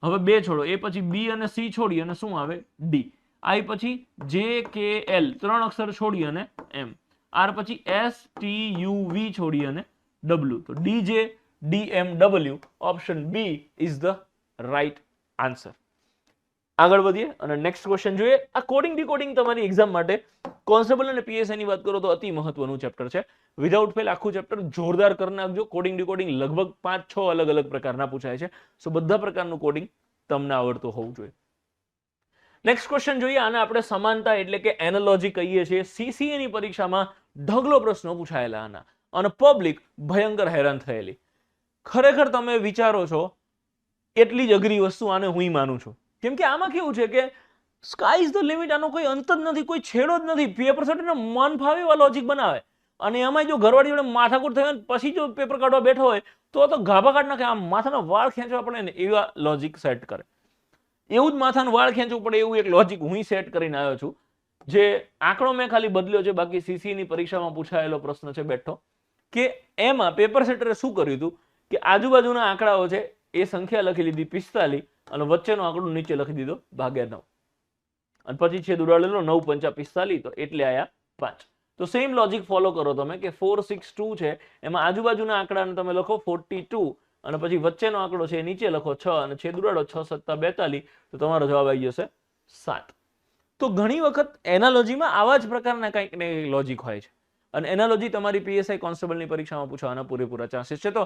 હવે 2 છોડો, એ પછી બી અને સી છોડી અને શું આવે ડી. આઈ પછી જે કે એલ, 3 અક્ષર છોડી અને એમ. આર પછી એસ ટી યુ વી છોડી અને ડબલ્યુ, તો DJ D M W, option B is the right answer. આગળ વધીએ અને નેક્સ્ટ ક્વેશ્ચન જોઈએ. આ કોડિંગ ડીકોડિંગ તમારી એક્ઝામ માટે કોન્સ્ટેબલ અને પીએસઆઈ ની વાત કરો તો અતિ મહત્વનું ચેપ્ટર છે. વિધાઉટ ફેલ આખું ચેપ્ટર જોરદાર કરી નાખજો. કોડિંગ ડીકોડિંગ લગભગ 5-6 અલગ અલગ પ્રકારના પૂછાય છે, સો બધા પ્રકારનું કોડિંગ તમને આવડતું હોવું જોઈએ. નેક્સ્ટ ક્વેશ્ચન જોઈએ. આને આપણે સમાનતા એટલે કે એનાલોજી કહીએ છીએ. સીસીએ ની પરીક્ષામાં ઢગલો પ્રશ્નો પૂછાયેલા આના અને પબ્લિક ભયંકર હેરાન થયેલી. ખરેખર તમે વિચારો છો એટલી જ અઘરી વસ્તુ આને હું માનું છું. કેમ કે આમાં કેવું છે કે સ્કાય ઇઝ ધ લિમિટ, આનો કોઈ અંત જ નથી, કોઈ છેડો જ નથી. પેપર સેટરને મન ફાવે એવા લોજિક બનાવે અને એમાં જો ઘરવાળી જોડે માથાકૂટ થયો પછી જો પેપર કાઢવા બેઠો હોય તો ગાભા કાઢ નાખે, આમ માથાના વાળ ખેંચવા પડે ને એવા લોજિક સેટ કરે. એવું જ માથાનું વાળ ખેંચવું પડે એવું એક લોજિક હું સેટ કરીને આવ્યો છું, જે આંકડો મેં ખાલી બદલ્યો છે, બાકી સીસી ની પરીક્ષામાં પૂછાયેલો પ્રશ્ન છે બેઠો. કે એમાં પેપર સેટરે શું કર્યું હતું કે આજુબાજુના આંકડાઓ છે એ સંખ્યા લખી લીધી 45 અને વચ્ચેનો આંકડો નીચે લખી દીધો ભાગ્યા 9 અને પછી છેદ ઉડાડેલો 9 પંચા 45, તો એટલે આયા 5. તો સેમ લોજિક ફોલો કરો તમે કે 462 છે, એમાં આજુબાજુના આંકડાને તમે લખો 42 અને પછી વચ્ચેનો આંકડો છે એ નીચે લખો 6 અને છેદ ઉડાડો 6 7 42, તો તમારો જવાબ આવી જશે 7. તો ઘણી વખત એનાલોજીમાં આવા જ પ્રકારના કંઈક ને લોજિક હોય છે અને એનાલોજી તમારી પીએસઆઈ કોન્સ્ટેબલની પરીક્ષામાં પૂછવાના પૂરેપૂરા ચાન્સીસ છે. તો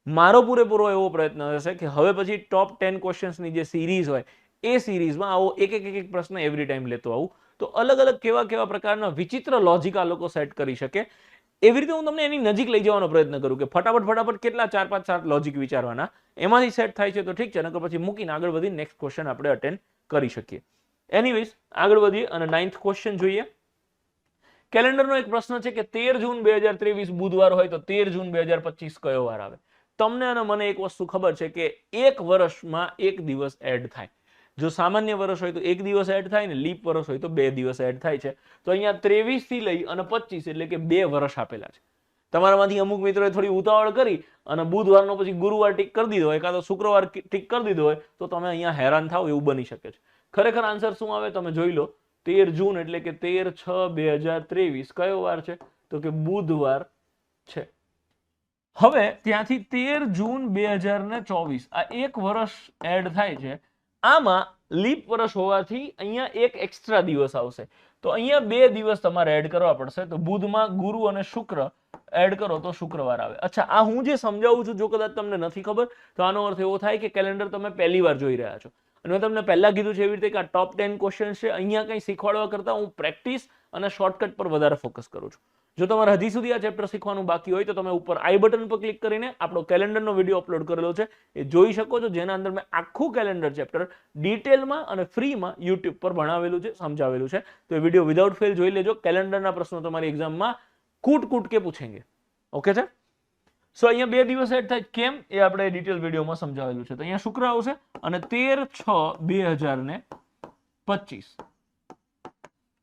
મારો પૂરેપૂરો એવો પ્રયત્ન હશે કે હવે પછી ટોપ 10 ક્વેશ્ચન્સની જે સિરીઝ હોય એ સિરીઝમાં આવો એક એક પ્રશ્ન એવરી ટાઈમ લેતો આવું, તો અલગ અલગ કેવા પ્રકારના વિચિત્ર લોજિક આ લોકો સેટ કરી શકે એવી રીતે હું તમને એની નજીક લઈ જવાનો પ્રયત્ન કરું કે ફટાફટ કેટલા 4-5-7 લોજિક વિચારવાના એમાંથી સેટ થાય છે તો ઠીક છે, નકર પછી મૂકીને આગળ વધી નેક્સ્ટ ક્વેશ્ચન આપણે અટેન્ડ કરી શકીએ. એનીવેઝ આગળ વધીએ અને 9th ક્વેશ્ચન જોઈએ. કેલેન્ડરનો એક પ્રશ્ન છે કે 13 જૂન 2023 બુધવાર હોય તો 13 જૂન 2025 કયો વાર આવે? તમને અને મને એક વસ્તુ ખબર છે કે એક વર્ષમાં એક દિવસ એડ થાય. જો સામાન્ય વર્ષ હોય તો એક દિવસ એડ થાય ને લીપ વર્ષ હોય તો 2 દિવસ એડ થાય છે. તો અહીંયા 23 થી લઈ અને 25 એટલે કે 2 વર્ષ આપેલા છે. તમારામાંથી અમુક મિત્રોએ થોડી ઉતાવળ કરી અને બુધવારનો પછી ગુરુવાર ટીક કરી દીધો હોય કાં તો શુક્રવાર ટીક કરી દીધો હોય તો તમે અહીંયા હેરાન થાવ એવું બની શકે છે. ખરેખર આન્સર શું આવે તમે જોઈ લો. 13 જૂન એટલે કે 13/6/2023 કયો વાર છે? તો કે બુધવાર છે. હવે ત્યાંથી 13 જૂન 2024 આ એક વર્ષ એડ થાય છે. આમાં લીપ વર્ષ હોવાથી અહીંયા એક એક્સ્ટ્રા દિવસ આવશે, તો અહીંયા 2 દિવસ તમારે એડ કરવા પડશે. તો બુધમાં ગુરુ અને શુક્ર એડ કરો તો શુક્રવાર આવે. અચ્છા, આ હું જે સમજાવું છું જો કદાચ તમને નથી ખબર તો આનો અર્થ એવો થાય કે કેલેન્ડર તમે પહેલી વાર જોઈ રહ્યા છો. અને મેં તમને પહેલા કીધું છે એવી રીતે કે આ ટોપ 10 ક્વેશ્ચન છે, અહીંયા કંઈ શીખવાડવા કરતા હું પ્રેક્ટિસ અને શોર્ટકટ પર વધારે ફોકસ કરું છું. જો તમારે હજી સુધી આ ચેપ્ટર શીખવાનું બાકી હોય તો તમે ઉપર આઈ બટન પર ક્લિક કરીને આપણો કેલેન્ડરનો વિડીયો અપલોડ કરેલો છે એ જોઈ શકો છો, જેના અંદર મેં આખું કેલેન્ડર ચેપ્ટર ડિટેલમાં અને ફ્રીમાં યુટ્યુબ પર ભણાવેલું છે, સમજાવેલું છે. તો એ વિડીયો વિધાઉટ ફેલ જોઈ લેજો. કેલેન્ડરના પ્રશ્નો તમારી એક્ઝામમાં કૂટ કે પૂછેંગે. ઓકે છે? સો અહીંયા 2 દિવસ એડ થાય કેમ એ આપણે ડિટેલ વિડીયોમાં સમજાવેલું છે. તો અહીંયા શુક્ર આવશે અને 13/6/2025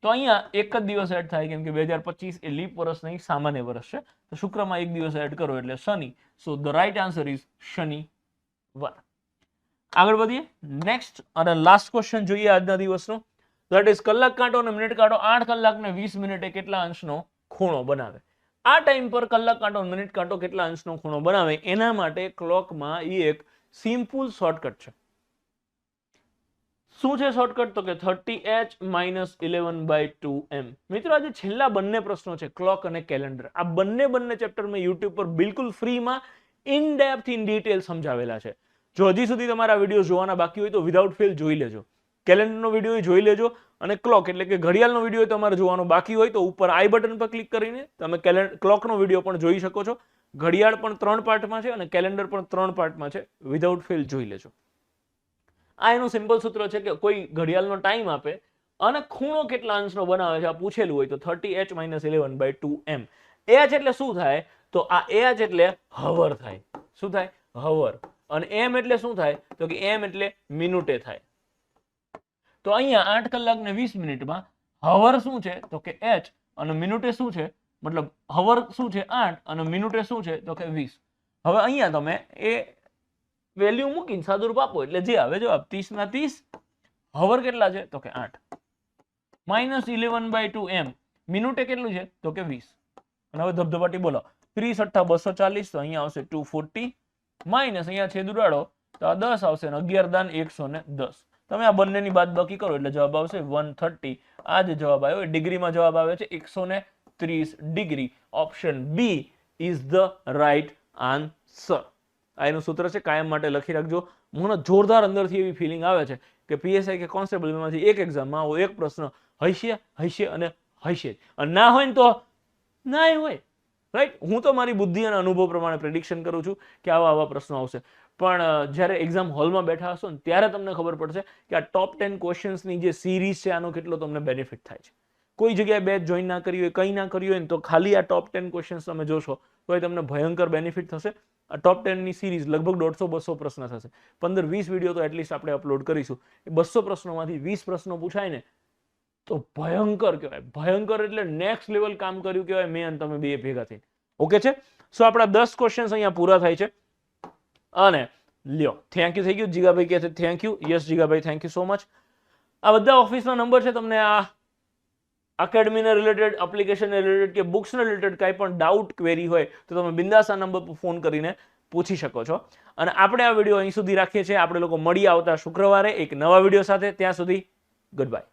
તો અહીંયા એક જ દિવસ એડ થાય કેમ કે 2025 એ લીપ વર્ષ નહીં, સામાન્ય વર્ષ છે. તો શુક્રમાં એક દિવસ એડ કરો એટલે શનિ. સો ધ રાઈટ આન્સર ઇઝ શનિવાર. આગળ વધીએ નેક્સ્ટ અને લાસ્ટ ક્વેશ્ચન જોઈએ આજના દિવસનો. ધેટ ઇઝ કલાક કાંટો અને મિનિટ કાંટો 8 કલાક ને 20 મિનિટે કેટલા અંશનો ખૂણો બનાવે? આ ટાઈમ પર કલાક કાંટો મિનિટ કાંટો કેટલા અંશનો ખૂણો બનાવે એના માટે ક્લોકમાં એક સિમ્પલ શોર્ટકટ છે. શું છે શોર્ટકટ? તો કે 30h - 11/2m. મિત્રો આજે છેલ્લા બંને પ્રશ્નો છે ક્લોક અને કેલેન્ડર. આ બંને ચેપ્ટર મેં યુટ્યુબ પર બિલકુલ ફ્રીમાં ઇન ડેપ્થ ઇન ડિટેલ સમજાવેલા છે. જો હજી સુધી તમારા વિડીયો જોવાના બાકી હોય તો વિધાઉટ ફેલ જોઈ લેજો. કેલેન્ડરનો વિડીયો જોઈ લેજો. અને ક્લોક એટલે કે ઘડિયાળનો વિડીયો તમારે જોવાનો બાકી હોય તો ઉપર આઈ બટન પર ક્લિક કરીને તમે ક્લોકનો વિડીયો પણ જોઈ શકો છો. ઘડિયાળ પણ 3 પાર્ટમાં છે અને કેલેન્ડર પણ 3 પાર્ટમાં છે. વિધાઉટ ફેલ જોઈ લેજો. આ એનું સિમ્પલ સૂત્ર છે કે કોઈ ઘડિયાળનો ટાઈમ આપે અને ખૂણો કેટલા અંશનો બનાવે છે આ પૂછેલું હોય તો 30h - 11/2m. h એટલે શું થાય? તો આ h એટલે હવર થાય. શું થાય? હવર. અને m એટલે શું થાય? તો કે m એટલે મિનિટે થાય. તો અહીંયા 8 કલાક ને 20 મિનિટમાં હવર શું છે? તો કે h અને મિનિટે શું છે? મતલબ હવર શું છે? 8 અને મિનિટે શું છે? તો કે 20. હવે અહીંયા તમે એ વેલ્યુ મૂકીને સાદુરૂપ આપો એટલે જે આવે જવાબ 30 ના 30. હવર કેટલા છે? તો કે 8 -11/2m. મિનિટે કેટલું છે? તો કે 20. અને હવે ધબધબાટી બોલો 30 × 8 = 240 તો અહીંયા આવશે 240 માઇનસ અહીંયા છેદ ઉડાડો તો આ 10 આવશે અને 11 દાન 110. તમે આ બંનેની બાદબાકી કરો એટલે જવાબ આવશે 130. આ જે જવાબ આવ્યો એ ડિગ્રીમાં જવાબ આવે છે 130 degree. Option B is the right answer. આ એનું સૂત્ર છે, કાયમ માટે લખી રાખજો. મને જોરદાર અંદરથી એવી ફિલિંગ આવે છે કે પીએસઆઈ કે કોન્સ્ટેબલ માંથી એક એક્ઝામમાં આવો એક પ્રશ્ન હશે અને હશે અને ના હોય ને તો ના હોય. રાઈટ? હું તો મારી બુદ્ધિ અને અનુભવ પ્રમાણે પ્રેડિક્શન કરું છું કે આવા પ્રશ્નો આવશે. પણ જ્યારે એક્ઝામ હોલમાં બેઠા હશો ને ત્યારે તમને ખબર પડશે કે આ ટોપ 10 ક્વેશ્ચન્સની જે સિરીઝ છે આનો કેટલો તમને બેનિફિટ થાય છે. કોઈ જગ્યાએ બેચ જોઈન ના કરી હોય, કંઈ ના કર્યું હોય ને તો ખાલી આ ટોપ 10 ક્વેશ્ચન્સ તમે જોશો તો એ તમને ભયંકર બેનિફિટ થશે. આ ટોપ 10 ની સિરીઝ લગભગ 150-200 પ્રશ્ન થશે. 15-20 વિડીયો તો એટલીસ્ટ આપણે અપલોડ કરીશું. એ 200 પ્રશ્નોમાંથી 20 પ્રશ્નો પૂછાય ને તો ભયંકર કહેવાય. ભયંકર એટલે નેક્સ્ટ લેવલ કામ કર્યું કહેવાય મેં અને તમે બે ભેગા થઈને. ઓકે છે? સો આપણા 10 ક્વેશ્ચન્સ અહીંયા પૂરા થાય છે. અને લ્યો, થેન્ક યુ થઈ ગયું. જીગાભાઈ કહે છે thank you. Yes Jigabhai, thank you so much. આ બધા ઓફિસના નંબર છે. તમને આ એકેડમીને રિલેટેડ, એપ્લિકેશનને રિલેટેડ કે બુક્સને રિલેટેડ કાંઈ પણ ડાઉટ ક્વેરી હોય તો તમે બિંદાસ આ નંબર પર ફોન કરીને પૂછી શકો છો. અને આપણે આ વિડીયો અહીં સુધી રાખીએ છીએ. આપણે લોકો મળી આવતા શુક્રવારે એક નવા વિડીયો સાથે. ત્યાં સુધી ગુડ બાય.